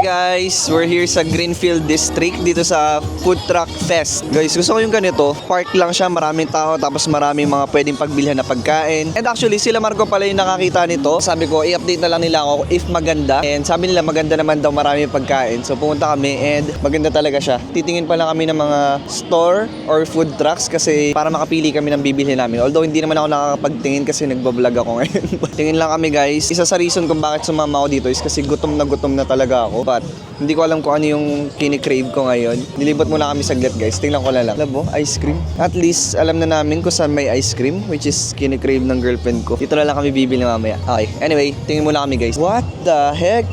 guys, we're here sa Greenfield District dito sa Food Truck Fest. Guys, gusto ko yung ganito, park lang siya, maraming tao tapos maraming mga pwedeng pagbilhan na pagkain. And actually, sila Marco pala yung nakakita nito. Sabi ko, i-update na lang nila ako if maganda. And sabi nila maganda naman daw, maraming pagkain. So pumunta kami and maganda talaga siya. Titingin pa lang kami ng mga store or food trucks kasi para makapili kami ng bibili namin. Although hindi naman ako nakakapagtingin kasi nagbablog ako ngayon. Tingin lang kami guys. Isa sa reason kung bakit sumama ako dito is kasi gutom na talaga ako. But hindi ko alam kung ano yung kinikrave ko ngayon. Nilibot muna kami saglit guys. Tingnan ko na lang. Labo, ice cream. At least alam na namin kung saan may ice cream, which is kinikrave ng girlfriend ko. Dito na lang kami bibili mamaya. Okay, anyway, tingin muna kami guys. What the heck?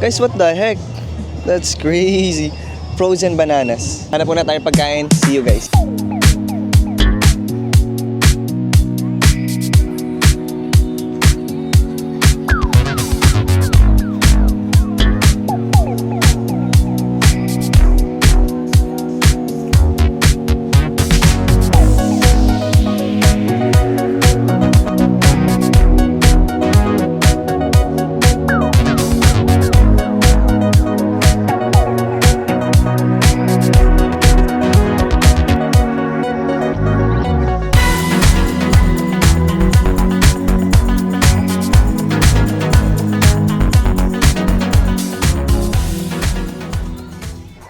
Guys, what the heck? That's crazy. Frozen bananas. Hanap muna tayo pagkain. See you guys.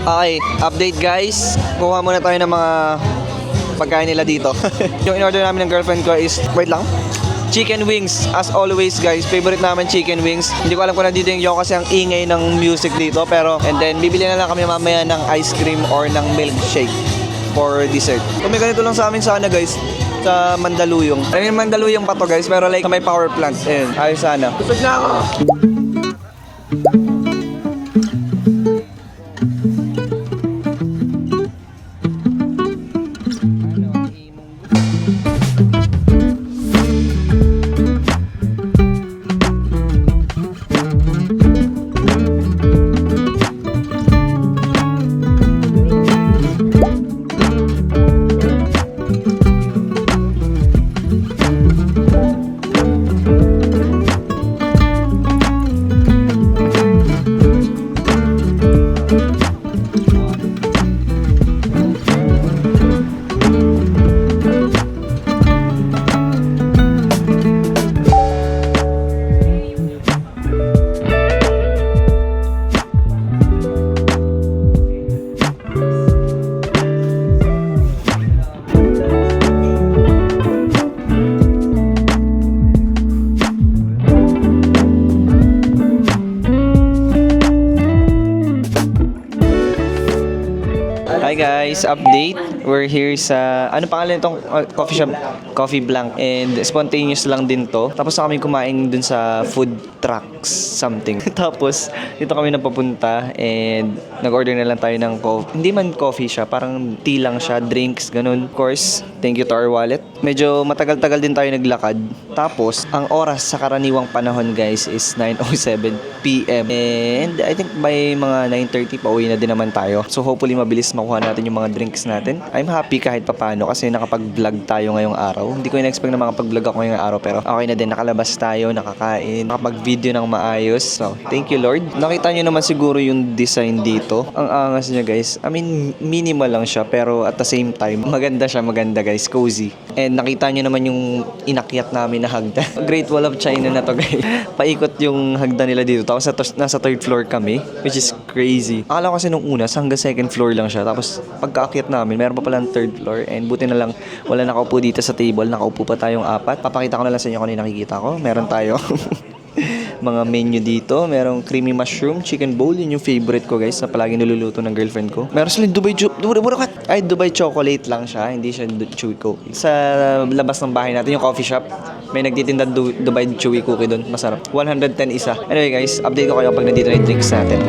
Okay, update guys. Kuha muna tayo ng mga pagkain nila dito. Yung in-order namin ng girlfriend ko is, wait lang, chicken wings. As always guys, favorite namin chicken wings. Hindi ko alam kung nandito yung Yoko kasi ang ingay ng music dito. Pero, and then, bibili na lang kami mamaya ng ice cream or ng milkshake for dessert. Kung may ganito lang sa amin sana guys, sa Mandaluyong. I mean, Mandaluyong pa to guys, pero like may power plant. Ayun, ayos sana. Busog na ako! Hi guys, update. We're here sa, ano pangalan itong coffee shop? Coffee Blank. And spontaneous lang din to. Tapos na kami kumain dun sa food trucks something. Tapos dito kami napapunta and nag-order na lang tayo ng coffee. Hindi man coffee siya, parang tea lang siya, drinks, ganun. Of course, thank you to our wallet. Medyo matagal-tagal din tayo naglakad. Tapos, ang oras sa karaniwang panahon guys is 9:07 PM. And I think by mga 9:30 pauwi na din naman tayo. So hopefully mabilis makuha natin yung mga drinks natin. I'm happy kahit papano kasi nakapag-vlog tayo ngayong araw. Hindi ko in-expect na makapag-vlog ako ngayong araw pero okay na din, nakalabas tayo, nakakain, nakapag-video ng maayos. So, thank you Lord. Nakita nyo naman siguro yung design dito. Ang angas niya guys. I mean, minimal lang siya pero at the same time, maganda siya, maganda guys, cozy. And nakita nyo naman yung inakyat namin na hagdan. Great Wall of China na to guys. Paikot yung hagdan nila dito. Tapos nasa third floor kami, which is crazy. Akala ko kasi nung una, hanggang second floor lang siya. Tapos pagkaakyat namin, meron pa palang third floor. And buti na lang, wala nakaupo dito sa table. Nakaupo pa tayong apat. Papakita ko na lang sa inyo kung ano yung nakikita ko. Meron tayo mga menu dito. Merong creamy mushroom, chicken bowl. Yun yung favorite ko guys na palagi niluluto ng girlfriend ko. Meron silang Dubai chocolate lang siya. Hindi siya chewy cookie. Sa labas ng bahay natin, yung coffee shop, may nagtitinda Dubai chewy cookie doon. Masarap. 110 isa. Anyway guys, update ko kayo pag nandito na yung drinks natin.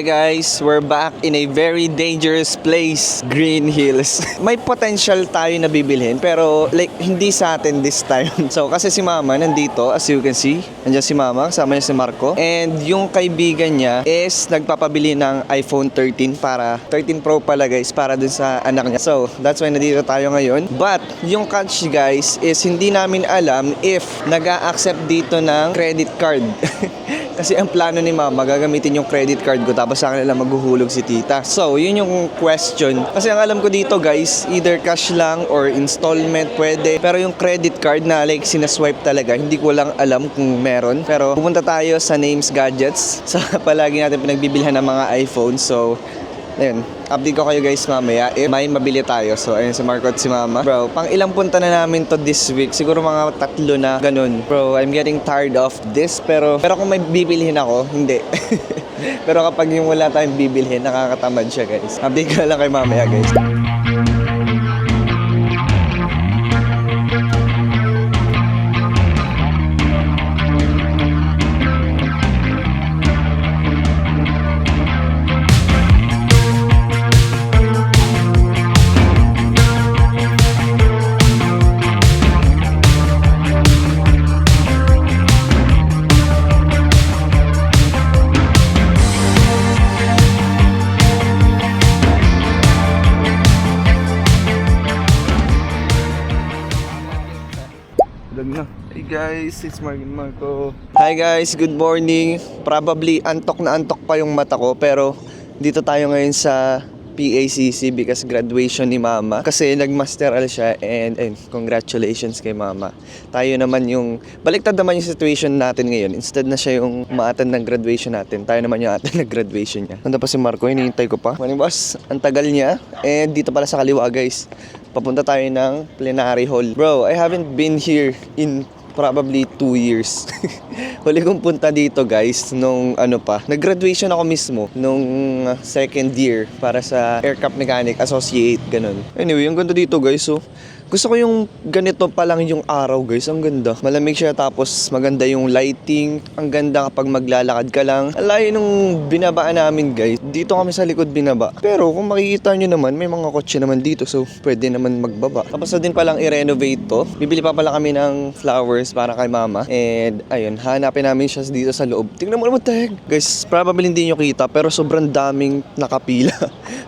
Hi guys, we're back in a very dangerous place, Green Hills. May potential tayo na bibilhin pero like hindi sa atin this time. So kasi si Mama nandito, as you can see. Nandiyan si Mama, kasama niya si Marco. And yung kaibigan niya is nagpapabili ng iPhone 13 para 13 Pro pala guys, para dun sa anak niya. So that's why nandito tayo ngayon. But yung catch guys is hindi namin alam if nag-a-accept dito ng credit card. Kasi ang plano ni Mama, gagamitin yung credit card ko tapos sa kanila maghuhulog si tita. So, yun yung question. Kasi ang alam ko dito guys, either cash lang or installment pwede. Pero yung credit card na like sinaswipe talaga, hindi ko lang alam kung meron. Pero pupunta tayo sa Names Gadgets. Sa palagi natin pinagbibilhan ng mga iPhone. So, ayun, update ko kayo guys mamaya if may mabili tayo. So ayun si Marco at si Mama. Bro, pang ilang punta na namin to this week. Siguro mga 3 na ganun. Bro, I'm getting tired of this. Pero kung may bibilhin ako, hindi. Pero kapag yung wala tayong bibilhin, nakakatamad siya guys. Update ko lang kay mamaya guys. Hey guys, it's Marco. Hi guys, good morning. Probably antok na antok pa yung mata ko pero dito tayo ngayon sa PACC because graduation ni Mama. Kasi nagmasteral siya and congratulations kay Mama. Tayo naman yung, baliktad naman yung situation natin ngayon. Instead na siya yung ma-attend ng graduation natin, tayo naman yung attend ng graduation niya. Nanda pa si Marco, hinihintay ko pa. Morning boss, ang tagal niya. And dito pala sa kaliwa guys, papunta tayo ng plenary hall. Bro, I haven't been here in probably 2 years. Huli kong punta dito guys nung nag-graduation ako mismo nung second year para sa aircraft mechanic associate, ganun. Anyway, ang ganda dito guys, so gusto ko yung ganito pa lang yung araw guys. Ang ganda. Malamig siya tapos maganda yung lighting. Ang ganda kapag maglalakad ka lang. Alayo nung binabaan namin guys. Dito kami sa likod binaba. Pero kung makikita nyo naman, may mga kotse naman dito. So pwede naman magbaba. Tapos na din palang i-renovate to. Bibili pa pala kami ng flowers para kay Mama. And ayun, hanapin namin siya dito sa loob. Tingnan mo naman tag. Guys, probably hindi nyo kita. Pero sobrang daming nakapila.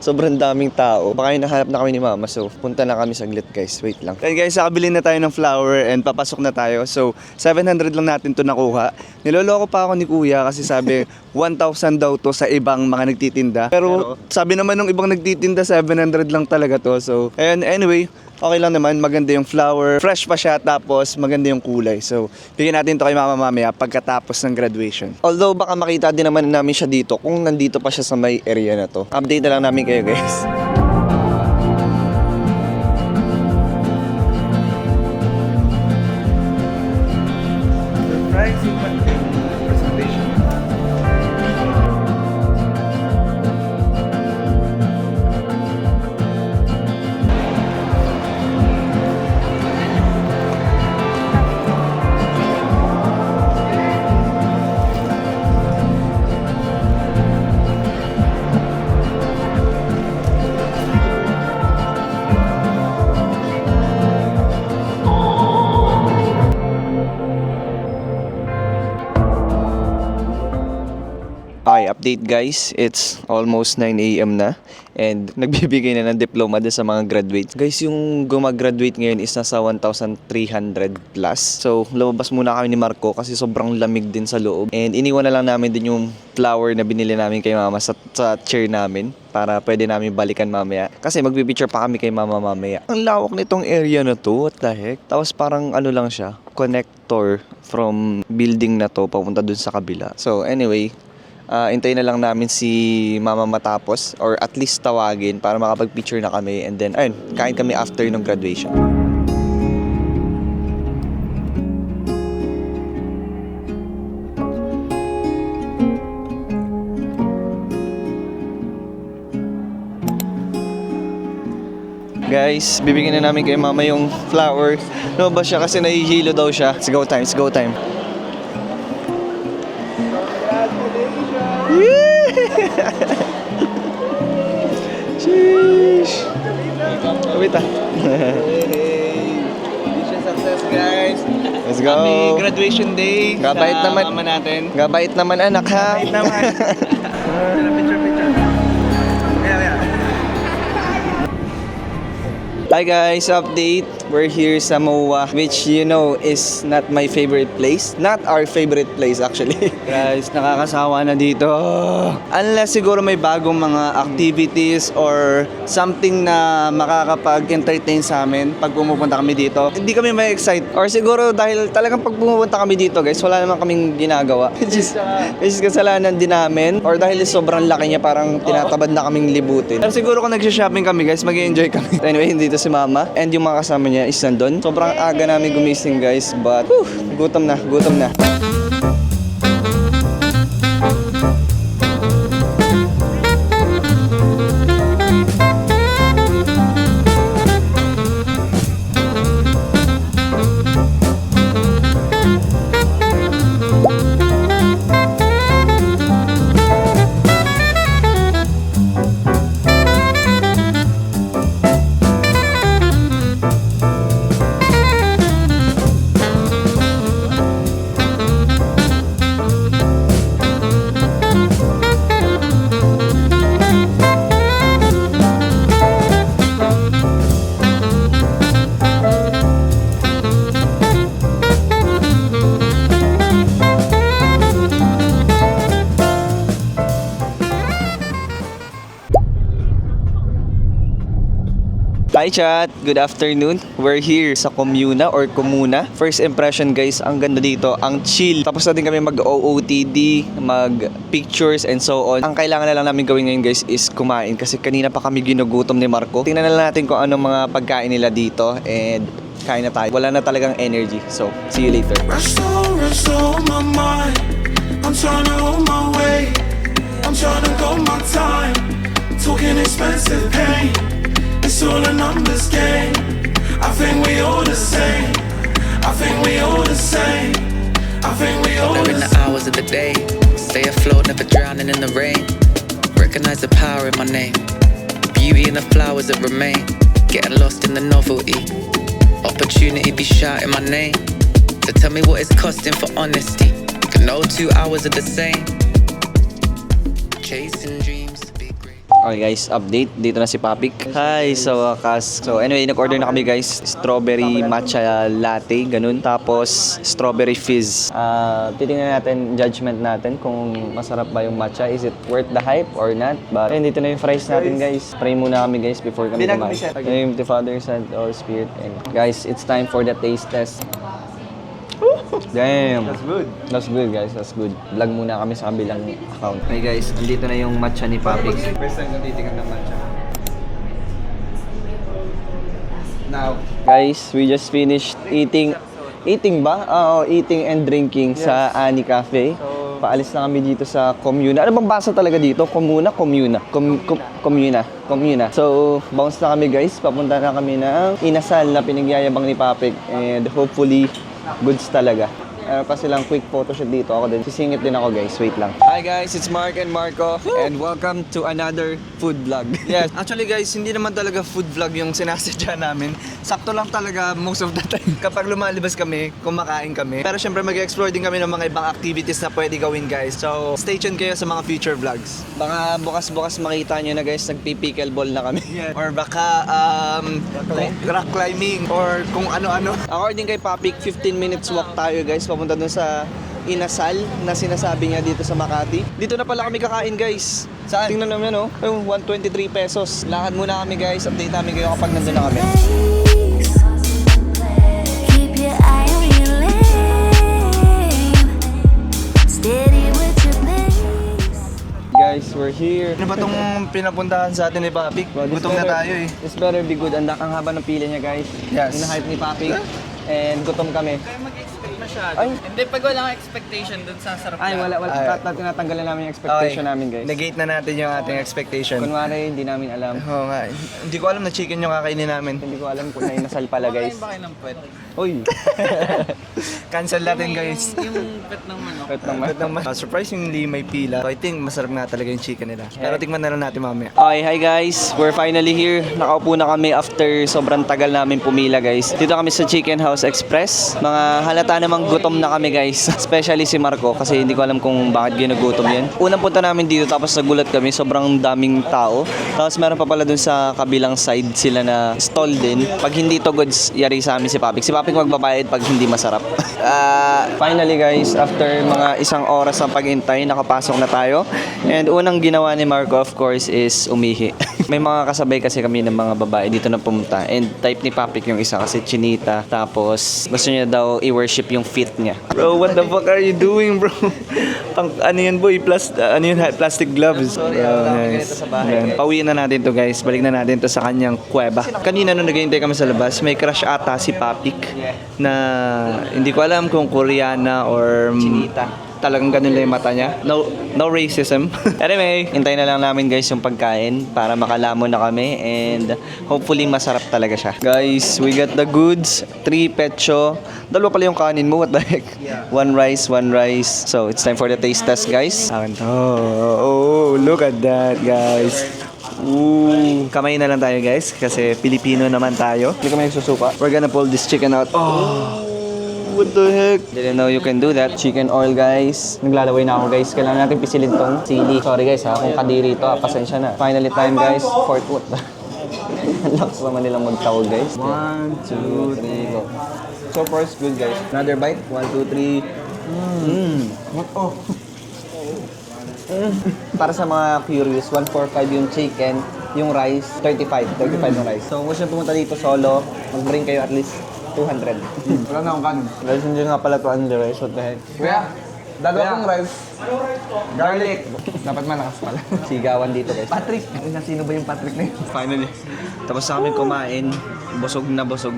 Sobrang daming tao. Baka yung nahanap na kami ni Mama. So punta na kami saglit guys. Wait lang. And guys, nakabili na tayo ng flower and papasok na tayo. So, 700 lang natin to nakuha. Niloloko pa ako ni Kuya kasi sabi 1,000 daw to sa ibang mga nagtitinda. Pero sabi naman ng ibang nagtitinda 700 lang talaga to. So, and anyway, okay lang naman. Maganda yung flower. Fresh pa siya tapos maganda yung kulay. So, bigyan natin to kay Mama mamaya pagkatapos ng graduation. Although baka makita din naman namin siya dito kung nandito pa siya sa may area na to. Update na lang namin kayo guys. Presentation. Okay, update guys. It's almost 9 AM na and nagbibigay na ng diploma din sa mga graduates. Guys, yung gumagraduate ngayon is nasa 1,300 plus. So, lumabas muna kami ni Marco kasi sobrang lamig din sa loob. And iniwan na lang namin din yung flower na binili namin kay Mama sa chair namin para pwede namin balikan mamaya. Kasi magpipicture pa kami kay Mama mamaya. Ang lawak nitong area na to, what the heck? Tapos parang lang siya, connector from building na to papunta dun sa kabila. So, anyway, hintayin na lang namin si Mama matapos or at least tawagin para makapag-picture na kami and then ayun, kain kami after ng graduation. Guys, bibigyan na namin kay Mama yung flowers. No ba siya kasi nahihilo daw siya. It's go time, it's go time. Sheesh. Wait ah. Mission success, guys. Let's go. Happy graduation day. Gabait sa naman. mama natin. Gabait naman anak ha. Gabait naman. Picture. Yeah. Hi guys, update. We're here sa MOA, which you know is not my favorite place. Not our favorite place actually. Guys, nakakasawa na dito. Unless siguro may bagong mga activities or something na makakapag-entertain sa amin pag pumupunta kami dito. Hindi kami may excite. Or siguro dahil talagang pag pumunta kami dito guys, wala naman kaming ginagawa. Which is kasalanan din namin. Or dahil sobrang laki niya, parang tinatabad na kaming libutin. Pero siguro kung nag-shopping kami, guys, mag-enjoy kami. Anyway, dito si mama and yung mga kasama niya is nandun. Sobrang aga namin gumising guys, but gutom na. Hi chat! Good afternoon. We're here sa Comuna or Comuna. First impression guys, ang ganda dito, ang chill. Tapos na din kami mag-OOTD, mag-pictures and so on. Ang kailangan na lang namin gawin ngayon guys is kumain kasi kanina pa kami ginugutom ni Marco. Tingnan na lang natin kung anong mga pagkain nila dito and kain na tayo. Wala na talagang energy. So, see you later. Rest on my mind. I'm trying to hold my weight. I'm trying to go my time. Talking expensive pain. It's all a numbers game. I think we all the same. I think we all the same. I think we all During the the hours of the day, stay afloat, never drowning in the rain. Recognize the power in my name. Beauty in the flowers that remain. Getting lost in the novelty. Opportunity be shouting my name. So tell me what it's costing for honesty. Can no 2 hours are the same. Chasing dreams. Okay guys, update. Dito na si Papik. Hi, sa wakas. So anyway, nag-order na kami guys. Strawberry matcha latte, ganun. Tapos, strawberry fizz. Titingnan natin, judgment natin kung masarap ba yung matcha. Is it worth the hype or not? But ayun, dito na yung fries natin guys. Pray muna kami guys before kami kumain. In the name of the Father, Son, and Holy Spirit. And guys, it's time for the taste test. Damn. That's good guys, that's good. Vlog muna kami sa kabilang account. Okay guys, andito na yung matcha ni Papik. First time natitingnan ng matcha. Now, Guys, we just finished eating. Eating ba? Oo, eating and drinking sa Ani Cafe. Paalis na kami dito sa Comuna. Ano bang basa talaga dito? Comuna? Comuna. So, bounce na kami guys. Papunta na kami ng inasal na pinagyayabang ni Papik. And hopefully, goods talaga. Pa silang quick photoshoot dito. Ako din. Sisingit din ako guys. Wait lang. hi guys, it's Mark and Marco. And welcome to another Food vlog. Yes. Actually guys, hindi naman talaga food vlog yung sinasadya namin. Sakto lang talaga most of the time. Kapag lumalabas kami, kumakain kami. Pero syempre mag-explore din kami ng mga ibang activities na pwede gawin guys. So stay tuned kayo sa mga future vlogs. Baka bukas-bukas makita nyo na guys, nagpipickleball na kami. Yeah. Or baka rock climbing or kung ano-ano. According kay Papik, 15 minutes walk tayo guys, papunta dun sa inasal na sinasabi niya dito sa Makati. Dito na pala kami kakain guys. Saan? Tingnan naman oh, yung 123 pesos. Lakad muna kami guys, update namin kayo kapag nandun na kami. Keep your eye on your lane. Steady with your pace. Guys, we're here. Ano ba tong pinapuntahan sa atin ni Papik? Gutom na tayo eh. This better be good. Ang haba ng pila niya guys. Yes. Hina-hype ni Papik. And gutom kami. Mag-expect masyado. Ay. Hindi, pag walang expectation, dun sa sarap Ay, lang. wala. Ay. Tinatanggalan namin yung expectation namin guys. Negate na natin yung ating expectation. Kunwari, hindi namin alam. Oo nga. Hindi ko alam na chicken yung kakainin namin. Hindi ko alam kung na inasal pala guys. Kumakain ba kayo ng puwet? Uy. Cancel natin guys. Yung pet ng manok. Pet naman. But naman, surprisingly may pila. So I think masarap nga talaga yung chicken nila. Pero tikman na lang natin mamaya. Okay, hi guys. We're finally here. Nakaupo na kami after sobrang tagal namin pumila, guys. Dito kami sa Chicken House Express. Mga halata namang gutom na kami, guys. Especially si Marco kasi hindi ko alam kung bakit ginugutom yan. Unang punta namin dito tapos nagulat kami. Sobrang daming tao. Tapos meron pa pala dun sa kabilang side sila na stall din. Pag hindi to goods, yari sa amin si Papik. Si Papik magbabayad pag hindi masarap. Finally guys, after mga isang oras ng paghintay, nakapasok na tayo. And unang ginawa ni Marco of course is umihi. May mga kasabay kasi kami ng mga babae dito na pumunta. And type ni Papik yung isa kasi chinita. Tapos gusto niya daw i-worship yung feet niya. Bro, what the fuck are you doing, bro? Ano yan, boy? Plastic gloves. Sorry, Bro, wala akong ganito sa bahay. Yan. Pauwiin na natin to guys. Balik na natin to sa kanyang kuweba. Kanina nung naghihintay kami sa labas, may crush ata si Papik na hindi ko alam kung Koreana or Chinita. talagang ganun lang yung mata niya. No racism. Anyway, Hintay na lang namin guys yung pagkain para makalamon na kami and hopefully masarap talaga siya. Guys, we got the goods. 3 pecho. Dalawa pala yung kanin mo. What the heck? 1 rice, 1 rice. So, it's time for the taste test, guys. Oh, look at that, guys. Ooh. Kamay na lang tayo, guys, kasi Pilipino naman tayo. Hindi kami nagsusuka. We're gonna pull this chicken out. Oh, what the heck? Didn't know you can do that. Chicken oil, guys. Naglalaway na ako, guys. Kailangan natin pisilin tong sili. Sorry, guys, ha. Kung kadiri to, pasensya na. Finally time, guys. Fourth what? Ang lakas naman nilang magtawag, guys. 1, 2, 3, go. So far, it's good, guys. Another bite. 1, 2, 3. Para sa mga curious, 145 yung chicken, yung rice, 35 yung rice. So, kung gusto nyo pumunta dito solo, mag-bring kayo at least 200. Wala na akong kanin. Guys, hindi nga pala 200 rice. What the heck? Kuya, dalawa kong rice. Garlic. Dapat malakas pala. Sigawan dito, guys. Patrick. Sino ba yung Patrick na yun? Finally. Tapos na kami kumain. Busog na busog.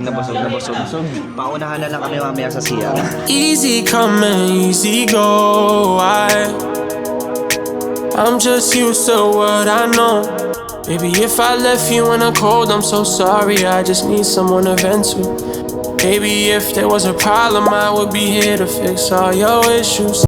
Paunahan na lang kami mamaya sa siya. Easy come and easy go. I'm just used to what I know. Baby, if I left you in the cold, I'm so sorry. I just need someone to vent to. Baby, if there was a problem, I would be here to fix all your issues.